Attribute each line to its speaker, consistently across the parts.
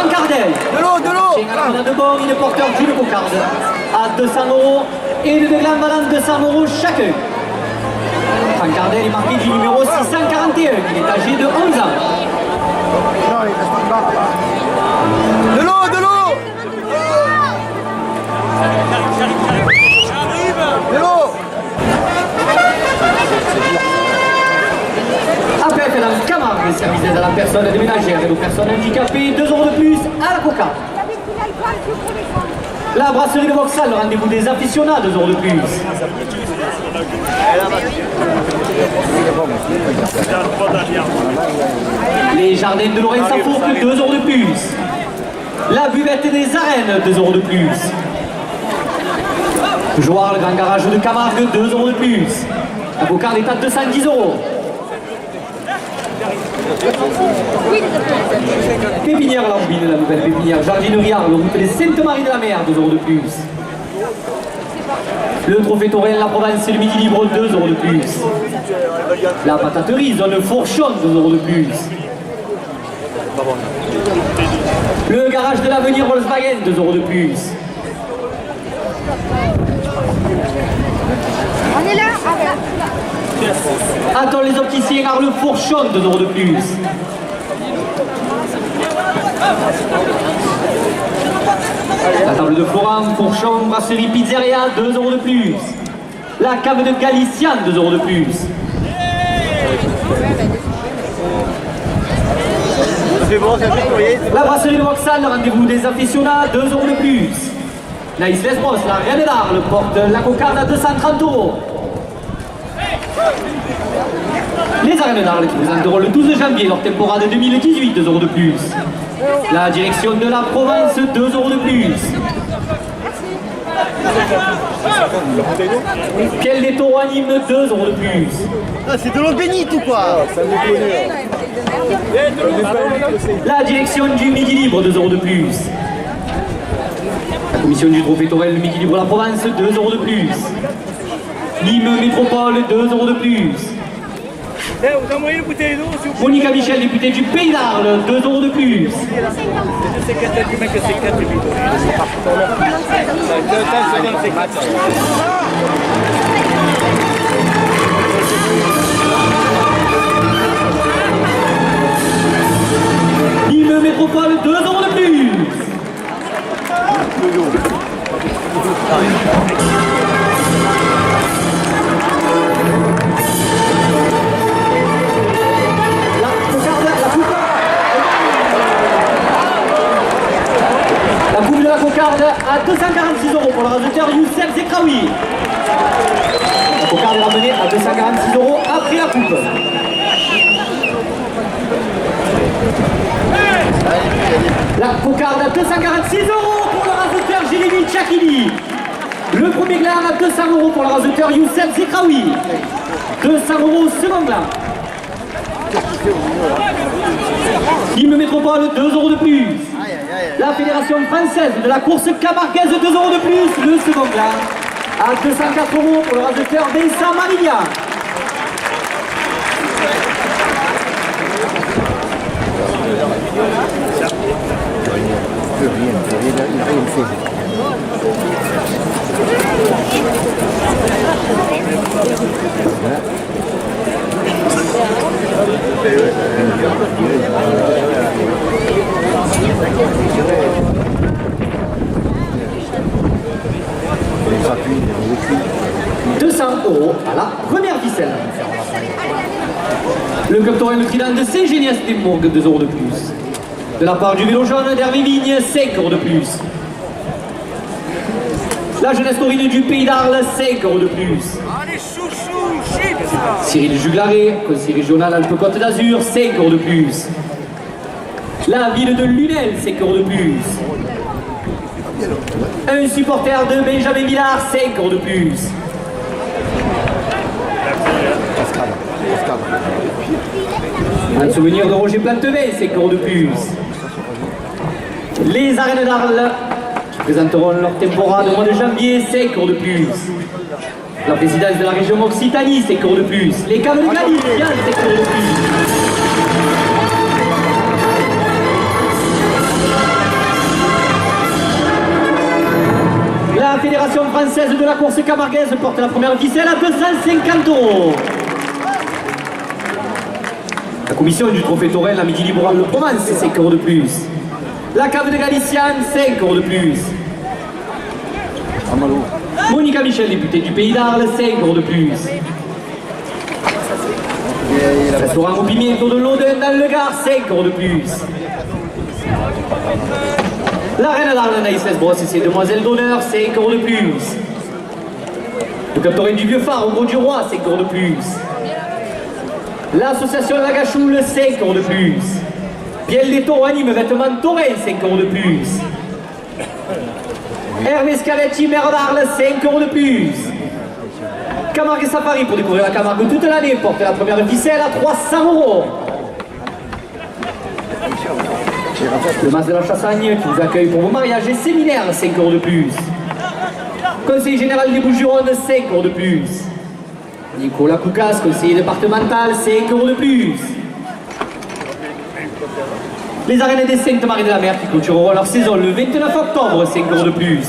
Speaker 1: Francardel.
Speaker 2: De l'eau.
Speaker 1: Chez Galamana de Bon, il est porteur d'une cocarde à 200 € et de Glan Valant 200 € chacun. Francardel est marqué du numéro 641, il est âgé de 11 ans.
Speaker 2: De l'eau.
Speaker 1: Après, dans Camargue, service d'aide à la personne des ménagères et aux personnes handicapées, 2 € de plus à la cocarde. La brasserie de Vauxhall, le rendez-vous des aficionats, 2 € de plus. Les jardins de Lorraine Safourque, 2 € de plus. La buvette des arènes, 2 € de plus. Joueur, le grand garage de Camargue, 2 € de plus. La cocarde est à 210 €. Pépinière Lambine, la nouvelle pépinière Jardinerie Arles, route des Sainte-Marie de la Mer, 2 € de plus. Le trophée Torel, la Provence et le Midi Libre, 2 € de plus. La pataterie, zone Fourchon, 2 € de plus. Le garage de l'avenir Volkswagen, 2 € de plus.
Speaker 3: On est là.
Speaker 1: Attends les opticiens Arles Fourchon, 2 € de plus. La table de Florent, Fourchon, brasserie pizzeria, 2 € de plus. La cave de Galician, 2 € de plus. La brasserie de Vauxhall, rendez-vous des aficionats, 2 € de plus. La Isles Lesbos, la Reine d'Arles, porte la cocarde à 230 €. Les arènes d'Arles qui présenteront le 12 janvier leur temporade 2018, 2 € de plus. La direction de la Provence, 2 € de plus. Quel des taureaux anime, 2 € de plus.
Speaker 2: Ah, c'est de l'eau bénite ou quoi?
Speaker 1: La direction du Midi Libre, 2 € de plus. La commission du trophée Torel, le Midi Libre la Provence, 2 € de plus. Nîmes Métropole, 2 € de plus.
Speaker 4: Vous envoyez une bouteille d'eau s'il vous plaît.
Speaker 1: Monica Michel, députée du Pays d'Arles, 2 € de plus. Nîmes Métropole, 2 € de plus. La coupe de la cocarde à 246 € pour le raseteur Youssef Zekraoui. La cocarde est ramenée à 246 € après la coupe. La cocarde à 246 € pour le raseteur Jérémy Tchakili. Le premier gland à 200 € pour le raseteur Youssef Zekraoui. 200 € second gland. Nîmes Métropole, 2 € de plus. La Fédération française de la course camarguaise, 2 € de plus. Le second gland à 204 € pour le raseteur Vincent Marilia. €200 à la première ficelle. Le club Torel le Trident de Saint-Géniès-des-Mourgues, 2 € de plus. De la part du vélo jaune d'Hervé Vigne, 5 € de plus. La jeunesse taurine du Pays d'Arles, 5 € de plus.
Speaker 4: Allez, chouchou, chips.
Speaker 1: Cyril Juglaré, conseiller régional Alpes-Côte d'Azur, 5 € de plus. La ville de Lunel, 5 € de plus. Un supporter de Benjamin Villard, 5 € de plus. Un souvenir de Roger Plantevin, 5 € de plus. Les arènes d'Arles qui présenteront leur temporade au mois de janvier, 5 € de plus. La présidence de la région Occitanie, 5 € de plus. Les caves de Galician, 5 € de plus. française de la course camarguaise porte la première ficelle à 250 €. La commission du trophée Tourelle à Midi Libre de Provence, 5 € de plus. La cave de Galiciane, 5 € de plus. Monica Michel, députée du Pays d'Arles, 5 € de plus. Restaurant au pimiento de l'Auden dans le Gard, 5 € de plus. La reine d'Arles, Anaïs Lesbros et ses demoiselles d'honneur, 5 € de plus. Le capitaine du Vieux Phare au Mont du Roi, 5 € de plus. L'association de la Gachoule, 5 € de plus. Biel des Taureaux anime vêtements taureaux, 5 € de plus. Hervé Scaletti, maire d'Arles, 5 € de plus. Camargue Safari pour découvrir la Camargue toute l'année, porte la première ficelle à 300 €. Le Mas de la Chassagne qui vous accueille pour vos mariages et séminaires, 5 € de plus. Conseiller général des Bouches-du-Rhône, 5 € de plus. Nicolas Coucas, conseiller départemental, 5 € de plus. Les arènes des Sainte-Marie de la Mer qui clôtureront leur saison le 29 octobre, 5 € de plus.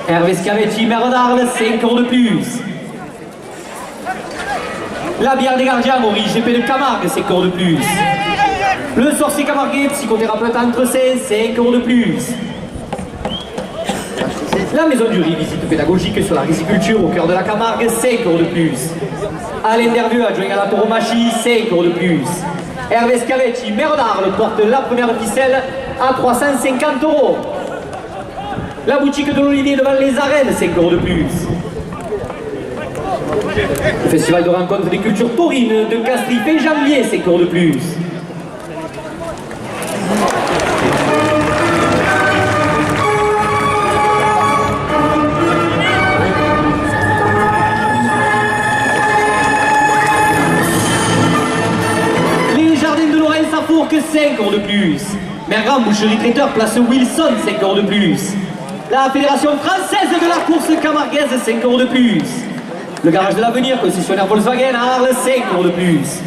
Speaker 1: Hervé Scavetti, maire d'Arles, 5 € de plus. La bière des gardiens au IGP de Camargue, 5 € de plus. Le sorcier camarguais, psychothérapeute entre 5 € de plus. La maison du riz, visite pédagogique sur la riziculture au cœur de la Camargue, 5 € de plus. Alain Dervieux, adjoint à la tauromachie, 5 € de plus. Hervé Scavetti, maire d'Arles, porte la première ficelle à 350 €. La boutique de l'Olivier devant les arènes, 5 € de plus. Le festival de rencontre des cultures taurines de Castries fin janvier, 5 € de plus. Les jardins de Lorraine à Fourques, 5 € de plus. Mergram, boucherie traiteur, place Wilson, 5 € de plus. La Fédération française de la course camarguaise, 5 € de plus. Le garage de l'avenir, concessionnaire Volkswagen à Arles, 5 € de plus.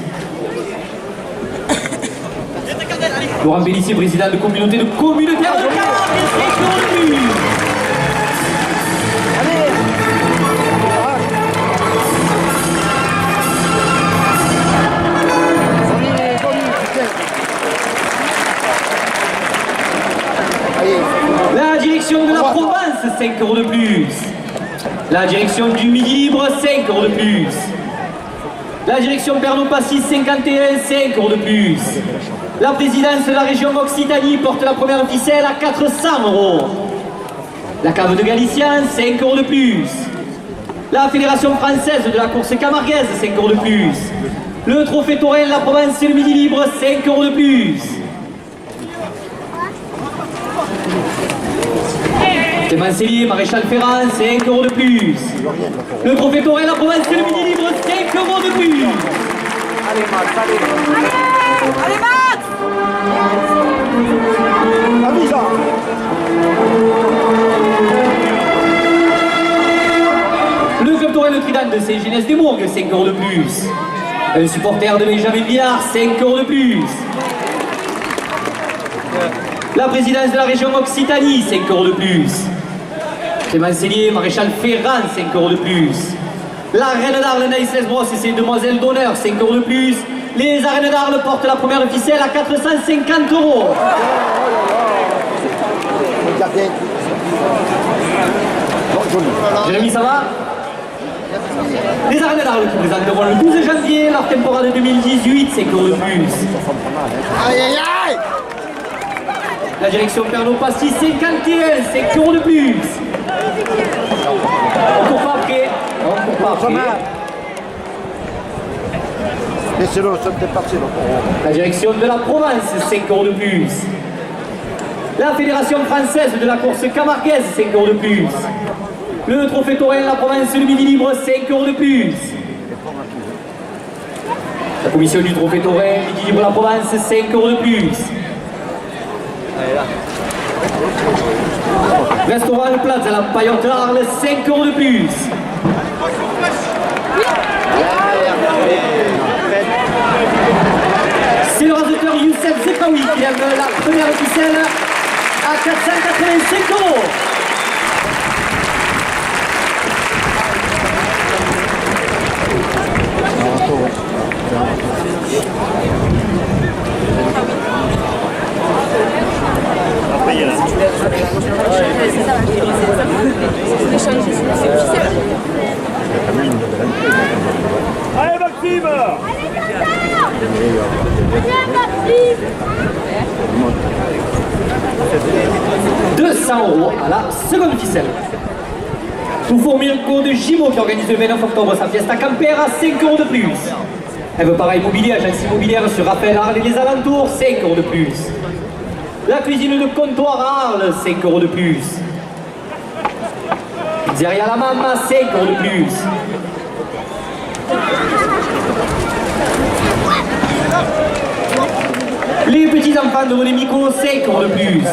Speaker 1: Laurent Bellissier, président de communauté de communautaires de Camargue, 5 € de plus. La direction de la Provence, 5 € de plus. La direction du Midi Libre, 5 € de plus. La direction Pernod-Passis 51, 5 € de plus. La présidence de la région Occitanie porte la première ficelle à 400 €. La cave de Galician, 5 € de plus. La fédération française de la course camarguaise, 5 € de plus. Le trophée Tourelle, la Provence et le Midi Libre, 5 € de plus. Clément Cellier, Maréchal Ferrand, 5 € de plus. Le trophée Tourelle, la Provence et le Midi Libre, 5 € de plus.
Speaker 2: Allez, Max, allez.
Speaker 4: Allez, Max!
Speaker 2: Avisa.
Speaker 1: Le club Tourelle Trident de Saint-Genès-des-Bourgues, 5 € de plus. Un supporter de Benjamin Villard, 5 € de plus. La présidence de la région Occitanie, 5 € de plus. Clément Cellier, Maréchal Ferrand, 5 € de plus. La reine d'Arles, Anaïs Lesbros et ses demoiselles d'honneur, 5 € de plus. Les arènes d'Arles portent la première ficelle à 450 €. Jérémy, ça va? Les arènes d'Arles qui présenteront le 12 janvier leur temporale 2018, 5 € de plus.
Speaker 2: Aïe, aïe, aïe.
Speaker 1: La direction Pernod-Passis 51, 5 € de plus. On court pas après.
Speaker 2: Laissez-le, ça t'est parti.
Speaker 1: La direction de la Provence, 5 € de plus. La fédération française de la course camarguaise, 5 € de plus. Le trophée Tourelle, la Provence, le Midi Libre, 5 € de plus. La commission du trophée Tourelle, Midi Libre, la Provence, 5 € de plus. Restaurant Le Plaza, la Paillotte Arles, 5 € de plus. C'est le raseteur Youssef Zekaoui qui lève la première ficelle à 485 €.
Speaker 3: Allez Maxime!
Speaker 1: 200 € à la seconde ficelle. Tout Fourmilco de Gimo qui organise le 29 octobre sa fiesta camper à 5 € de plus. Elle veut pareil immobilier, agence immobilière sur Raphaël, Arles et les alentours, 5 € de plus. La cuisine de comptoir à Arles, 5 € de plus. Pizzeria La Mamma, 5 € de plus. Les petits enfants de Monemico, 5 € de plus.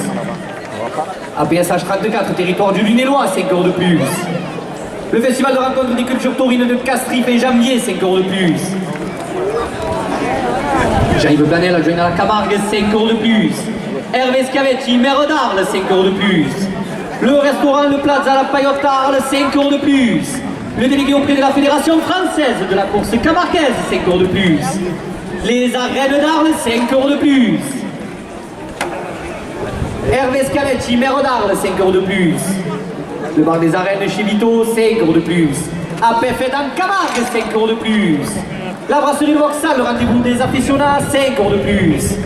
Speaker 1: APSH 34, territoire du Lunélois, 5 € de plus. Le festival de rencontre des cultures taurines de Castries fin janvier, 5 € de plus. Jean-Yves Planel adjoint à la Camargue, 5 € de plus. Hervé Scavetti, maire d'Arles, 5 € de plus. Le restaurant Le Plaza La Paillotte Arles, 5 € de plus. Le délégué auprès de la Fédération française de la course camarguaise, 5 € de plus. Les arènes d'Arles, 5 € de plus. Hervé Scavetti, maire d'Arles, 5 € de plus. Le bar des arènes chez Vito, 5 € de plus. APF dans Camargue, 5 € de plus. La brasserie de Vauxhall, le rendez-vous des aficionats, 5 € de plus.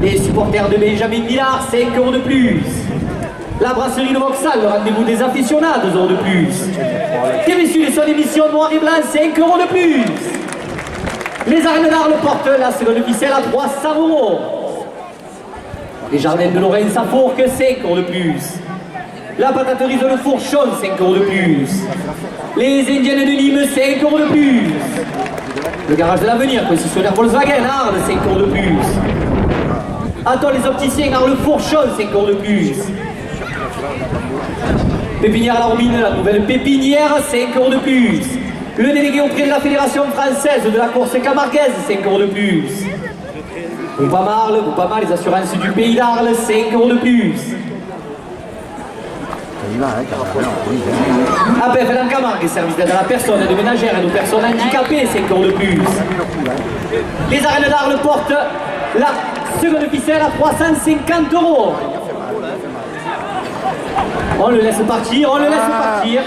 Speaker 1: Les supporters de Benjamin Villard, 5 € de plus. La brasserie de Vauxhall, le rendez-vous des aficionats, 2 € de plus. TV Sud et son émission Noir et Blanc, 5 € de plus. Les arènes d'Arles portent la seconde ficelle à 300 €. Les jardins de Lorraine Safourque, 5 € de plus. La pataterie de Fourchon, 5 € de plus. Les Indiennes de Nîmes, 5 € de plus. Le garage de l'avenir, concessionnaire Volkswagen, Arles, 5 € de plus. Attends les opticiens, Arles Fourchon, 5 € de plus. Pépinière Lormine, la nouvelle pépinière, 5 € de plus. Le délégué auprès de la Fédération française de la course camarguaise, 5 € de plus. Groupama, les assurances du pays d'Arles, 5 € de plus. APF dans Camargue, service d'aide à la personne, de ménagères et de personnes handicapées, 5 € de plus. Les arènes d'Arles portent la seconde ficelle à 350 €. On le laisse partir, on le laisse partir.